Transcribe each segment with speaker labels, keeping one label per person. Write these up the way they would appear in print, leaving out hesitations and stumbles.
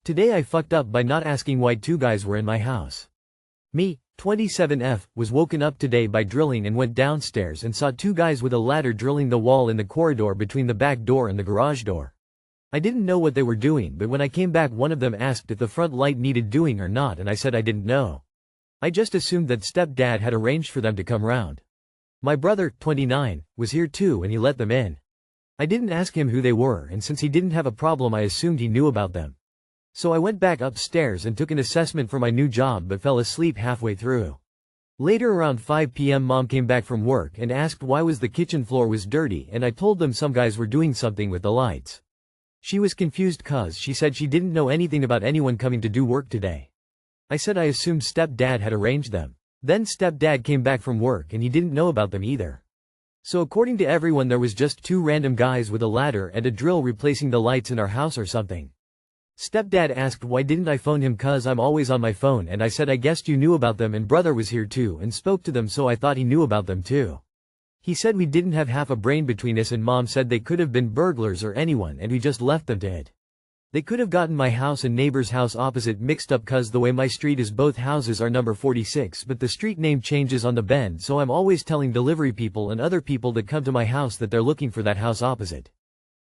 Speaker 1: Today I fucked up by not asking why two guys were in my house. Me, 27F, was woken up today by drilling and went downstairs and saw two guys with a ladder drilling the wall in the corridor between the back door and the garage door. I didn't know what they were doing, but when I came back one of them asked if the front light needed doing or not, and I said I didn't know. I just assumed that stepdad had arranged for them to come round. My brother, 29, was here too and he let them in. I didn't ask him who they were, and since he didn't have a problem I assumed he knew about them. So I went back upstairs and took an assessment for my new job but fell asleep halfway through. Later around 5 p.m. Mom came back from work and asked why the kitchen floor was dirty, and I told them some guys were doing something with the lights. She was confused cause she said she didn't know anything about anyone coming to do work today. I said I assumed stepdad had arranged them. Then stepdad came back from work and he didn't know about them either. So according to everyone there was just two random guys with a ladder and a drill replacing the lights in our house or something. Stepdad asked why didn't I phone him cause I'm always on my phone, and I said I guessed you knew about them, and brother was here too and spoke to them so I thought he knew about them too. He said we didn't have half a brain between us, and mom said they could have been burglars or anyone and we just left them to it. They could have gotten my house and neighbor's house opposite mixed up cause the way my street is both houses are number 46 but the street name changes on the bend, so I'm always telling delivery people and other people that come to my house that they're looking for that house opposite.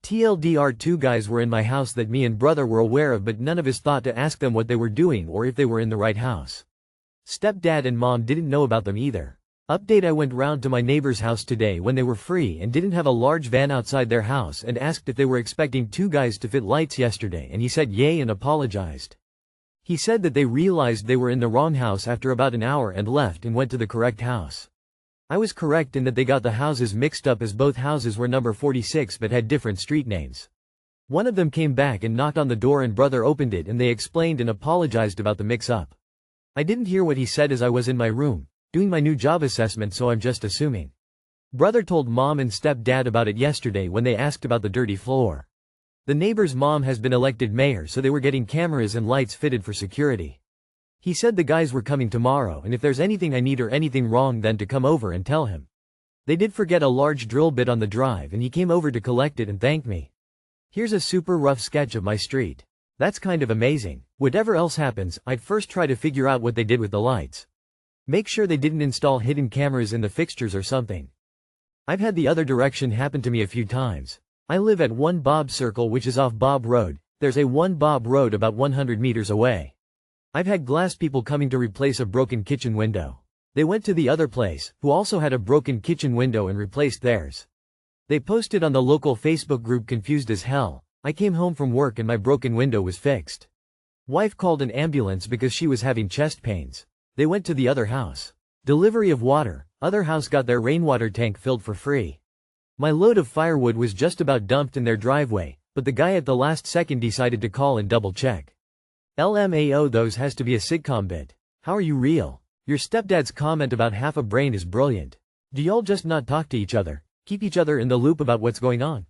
Speaker 1: TLDR, two guys were in my house that me and brother were aware of, but none of us thought to ask them what they were doing or if they were in the right house. Stepdad and mom didn't know about them either. Update: I went round to my neighbor's house today when they were free and didn't have a large van outside their house and asked if they were expecting two guys to fit lights yesterday, and he said yay and apologized. He said that they realized they were in the wrong house after about an hour and left and went to the correct house. I was correct in that they got the houses mixed up as both houses were number 46 but had different street names. One of them came back and knocked on the door and brother opened it and they explained and apologized about the mix-up. I didn't hear what he said as I was in my room doing my new job assessment, so I'm just assuming. Brother told mom and stepdad about it yesterday when they asked about the dirty floor. The neighbor's mom has been elected mayor, so they were getting cameras and lights fitted for security. He said the guys were coming tomorrow and if there's anything I need or anything wrong then to come over and tell him. They did forget a large drill bit on the drive and he came over to collect it and thanked me. Here's a super rough sketch of my street. That's kind of amazing. Whatever else happens, I'd first try to figure out what they did with the lights. Make sure they didn't install hidden cameras in the fixtures or something. I've had the other direction happen to me a few times. I live at 1 Bob Circle, which is off Bob Road. There's a 1 Bob Road about 100 meters away. I've had glass people coming to replace a broken kitchen window. They went to the other place, who also had a broken kitchen window, and replaced theirs. They posted on the local Facebook group confused as hell. I came home from work and my broken window was fixed. Wife called an ambulance because she was having chest pains. They went to the other house. Delivery of water. Other house got their rainwater tank filled for free. My load of firewood was just about dumped in their driveway, but the guy at the last second decided to call and double check. LMAO, those has to be a sitcom bit. How are you real? Your stepdad's comment about half a brain is brilliant. Do y'all just not talk to each other? Keep each other in the loop about what's going on?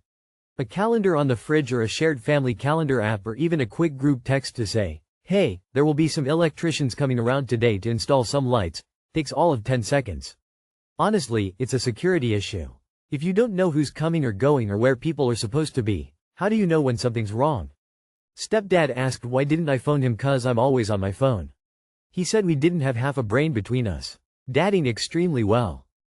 Speaker 1: A calendar on the fridge or a shared family calendar app or even a quick group text to say, hey, there will be some electricians coming around today to install some lights, takes all of 10 seconds. Honestly, it's a security issue. If you don't know who's coming or going or where people are supposed to be, how do you know when something's wrong? Stepdad asked why didn't I phone him cause I'm always on my phone. He said we didn't have half a brain between us. Dadding extremely well.